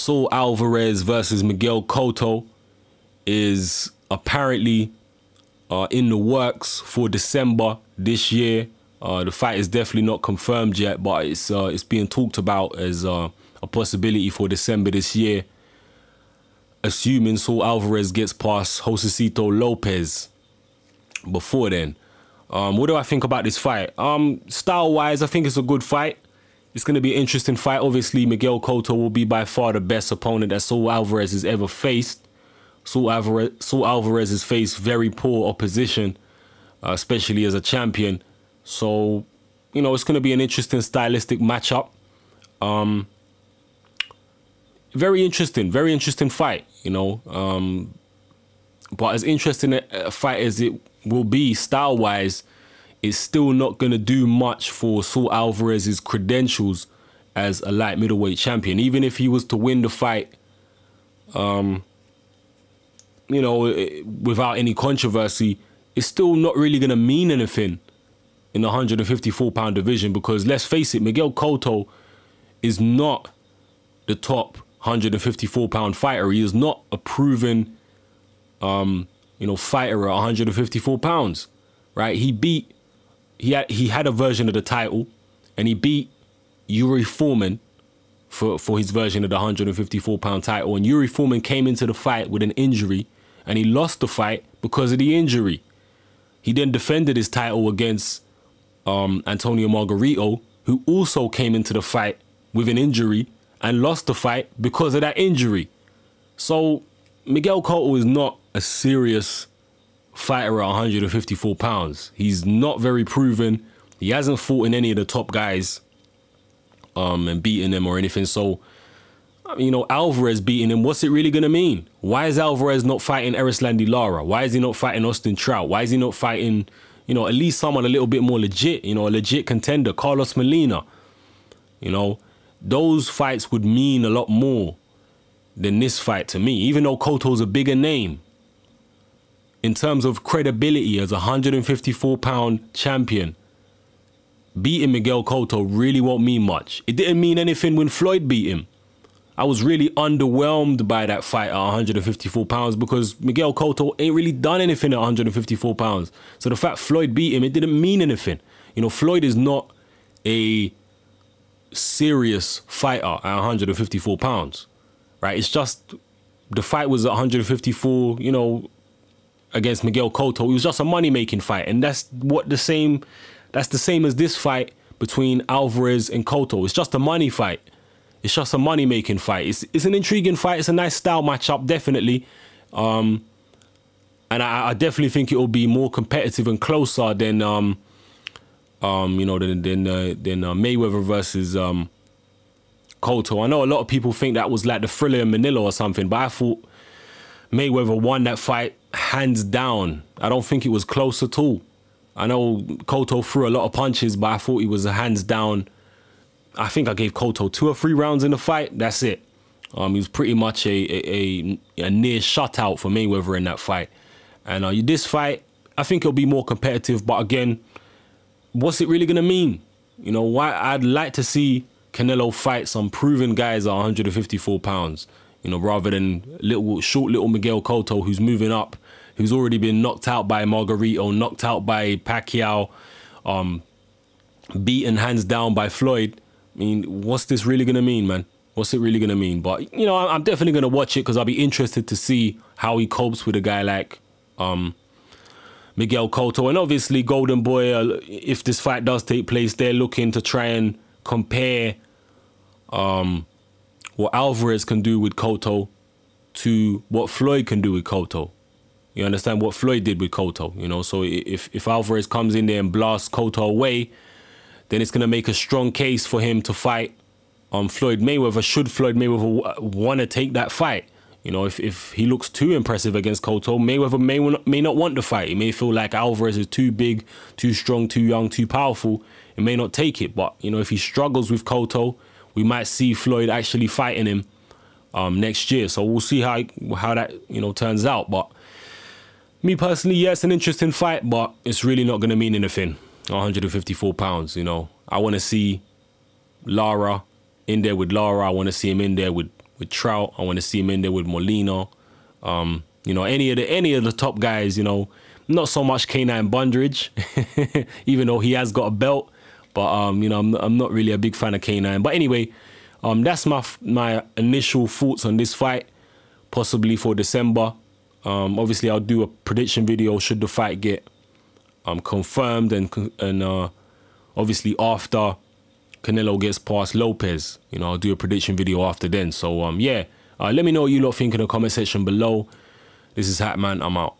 Saul Alvarez versus Miguel Cotto is apparently in the works for December this year. The fight is definitely not confirmed yet, but it's being talked about as a possibility for December this year, assuming Saul Alvarez gets past Josecito Lopez before then. What do I think about this fight? Style-wise, I think it's a good fight. It's going to be an interesting fight. Obviously, Miguel Cotto will be by far the best opponent that Saul Alvarez has ever faced. Saul Alvarez has faced very poor opposition, especially as a champion. So, you know, it's going to be an interesting stylistic matchup. Very interesting fight, you know. But as interesting a fight as it will be style-wise, it's still not going to do much for Saul Alvarez's credentials as a light middleweight champion. Even if he was to win the fight, you know, without any controversy, it's still not really going to mean anything in the 154-pound division, because let's face it, Miguel Cotto is not the top 154-pound fighter. He is not a proven, you know, fighter at 154 pounds, right? He had a version of the title, and he beat Yuri Foreman for his version of the 154-pound title. And Yuri Foreman came into the fight with an injury, and he lost the fight because of the injury. He then defended his title against Antonio Margarito, who also came into the fight with an injury and lost the fight because of that injury. So Miguel Cotto is not a serious fighter at 154 pounds. He's not very proven. He hasn't fought in any of the top guys and beaten them or anything. So, you know, Alvarez beating him, what's it really going to mean? Why is Alvarez not fighting Erislandy Lara? Why is he not fighting Austin Trout? Why is he not fighting, you know, at least someone a little bit more legit, you know, a legit contender, Carlos Molina? You know, those fights would mean a lot more than this fight to me, even though Cotto's a bigger name. In terms of credibility as a 154-pound champion, beating Miguel Cotto really won't mean much. It didn't mean anything when Floyd beat him. I was really underwhelmed by that fight at 154 pounds because Miguel Cotto ain't really done anything at 154 pounds. So the fact Floyd beat him, it didn't mean anything. You know, Floyd is not a serious fighter at 154 pounds, right? It's just the fight was at 154, you know, against Miguel Cotto. It was just a money-making fight, and that's the same as this fight between Alvarez and Cotto. It's just a money fight. It's just a money-making fight. It's an intriguing fight. It's a nice style matchup, definitely. And I definitely think it will be more competitive and closer than you know, than Mayweather versus Cotto. I know a lot of people think that was like the Thriller in Manila or something, but I thought Mayweather won that fight hands down. I don't think it was close at all. I know Cotto threw a lot of punches, but I thought it was a hands down. I think I gave Cotto 2 or 3 rounds in the fight. That's it. He was pretty much a near shutout for Mayweather in that fight. And this fight, I think it'll be more competitive. But again, what's it really going to mean? You know, I'd like to see Canelo fight some proven guys at 154 pounds. You know, rather than short little Miguel Cotto, who's moving up, who's already been knocked out by Margarito, knocked out by Pacquiao, beaten hands down by Floyd. I mean, what's this really going to mean, man? What's it really going to mean? But, you know, I'm definitely going to watch it because I'll be interested to see how he copes with a guy like Miguel Cotto. And obviously, Golden Boy, if this fight does take place, they're looking to try and compare what Alvarez can do with Cotto to what Floyd can do with Cotto. You understand what Floyd did with Cotto, you know? So if Alvarez comes in there and blasts Cotto away, then it's going to make a strong case for him to fight Floyd Mayweather, should Floyd Mayweather want to take that fight. You know, if he looks too impressive against Cotto, Mayweather may not want the fight. He may feel like Alvarez is too big, too strong, too young, too powerful. He may not take it. But, you know, if he struggles with Cotto, we might see Floyd actually fighting him next year. So we'll see how that, you know, turns out. But me personally, yeah, it's an interesting fight, but it's really not going to mean anything. 154 pounds, you know. I want to see Lara in there with Lara. I want to see him in there with with Trout. I want to see him in there with Molina. You know, any of the top guys. You know, not so much K9 Bundridge, even though he has got a belt. But you know, I'm not really a big fan of K9. But anyway, that's my initial thoughts on this fight, possibly for December. Obviously, I'll do a prediction video should the fight get confirmed, and obviously after Canelo gets past Lopez, you know, I'll do a prediction video after then. So yeah, let me know what you lot think in the comment section below. This is Hatman. I'm out.